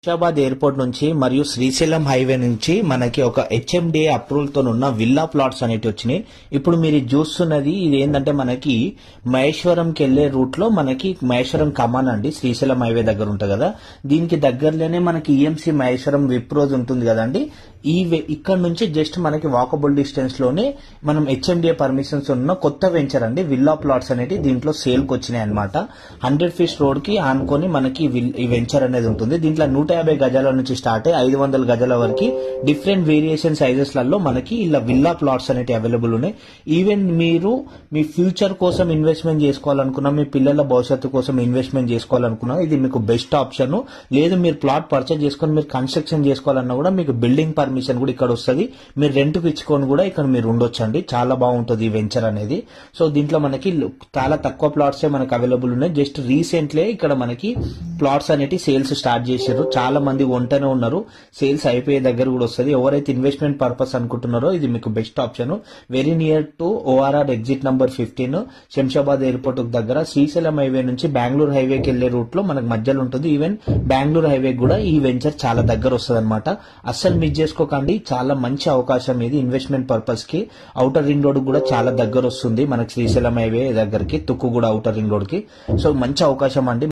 Shamshabad airport నుంచి మరియు Srisailam highway నుంచి మనకి ఒక హెచ్ఎండిఏ అప్రూవల్ తో ఉన్న విల్లా ప్లాట్స్ అనేవి వచ్చినాయి. ఇప్పుడు మీరు చూస్తున్నది ఇది ఏంటంటే మనకి మహేశ్వరంకి వెళ్లే రూట్ లో మనకి మహేశ్వరం కమాన్ అండి, శ్రీశైలం హైవే దగ్గర ఉంటుంది కదా, దీనికి దగ్గరలోనే మనకి ఈఎంసీ మహేశ్వరం విప్రోజ్ ఉంటుంది కదండి. ఇక్కడ నుంచి జస్ట్ మనకి వాకబుల్ డిస్టెన్స్ లోనే మనం హెచ్ఎండిఏ పర్మిషన్స్ ఉన్న కొత్త వెంచర్ అండి విల్లా ప్లాట్స్ అనేవి దీంట్లో సేల్ కి వచ్చినాయి అనమాట. 100 ఫీట్ రోడ్ కి ఆనుకొని మనకి ఈ వెంచర్ అనేది ఉంటుంది. దీంట్లో 150 గజాల నుంచి స్టార్ట్ అయ్యి 500 గజాల వరకు డిఫరెంట్ వేరియేషన్ సైజెస్ లలో మనకి ఇలా విల్లా ప్లాట్స్ అనేవి అవైలబుల్ ఉన్నాయి. ఈవెన్ మీరు మీ ఫ్యూచర్ కోసం ఇన్వెస్ట్మెంట్ చేసుకోవాలనుకున్నా, మీ పిల్లల భవిష్యత్తు కోసం ఇన్వెస్ట్మెంట్ చేసుకోవాలనుకున్నా ఇది మీకు బెస్ట్ ఆప్షన్. లేదు మీరు ప్లాట్ పర్చేజ్ చేసుకొని మీరు కన్స్ట్రక్షన్ చేసుకోవాలన్నా కూడా మీకు బిల్డింగ్ పర్మిషన్ కూడా ఇక్కడ వస్తుంది. మీరు రెంట్ కి ఇచ్చుకొని కూడా ఇక్కడ మీరు ఉండొచ్చండి. చాలా బాగుంటుంది ఈ వెంచర్ అనేది. సో దీంట్లో మనకి చాలా తక్కువ ప్లాట్స్ మనకి అవైలబుల్ ఉన్నాయి. జస్ట్ రీసెంట్లీ ఇక్కడ మనకి ప్లాట్స్ అనేవి సేల్స్ స్టార్ట్ చేశారు. చాలా మంది కొంటూనే ఉన్నారు. సేల్స్ అయిపోయే దగ్గర కూడా వస్తుంది. ఎవరైతే ఇన్వెస్ట్మెంట్ పర్పస్ అనుకుంటున్నారో ఇది మీకు best option. Very near to ORR exit number 15 Shamshabad airport దగ్గర, శ్రీశైలం హైవే నుంచి బెంగళూరు హైవేకి వెళ్లే రూట్ లో మనకు మధ్యలో ఉంటుంది. ఈవెన్ బెంగళూరు హైవే కూడా ఈ వెంచర్ చాలా దగ్గర వస్తుంది అనమాట. అస్సలు మిస్ చేసుకోకండి. చాలా మంచి అవకాశం ఇది ఇన్వెస్ట్మెంట్ పర్పస్ కి. ఔటర్ రింగ్ రోడ్ కూడా చాలా దగ్గర వస్తుంది మనకి శ్రీశైలం హైవే దగ్గరికి, తుక్కుగూడ ఔటర్ రింగ్ రోడ్ కి. సో మంచి అవకాశం అండి.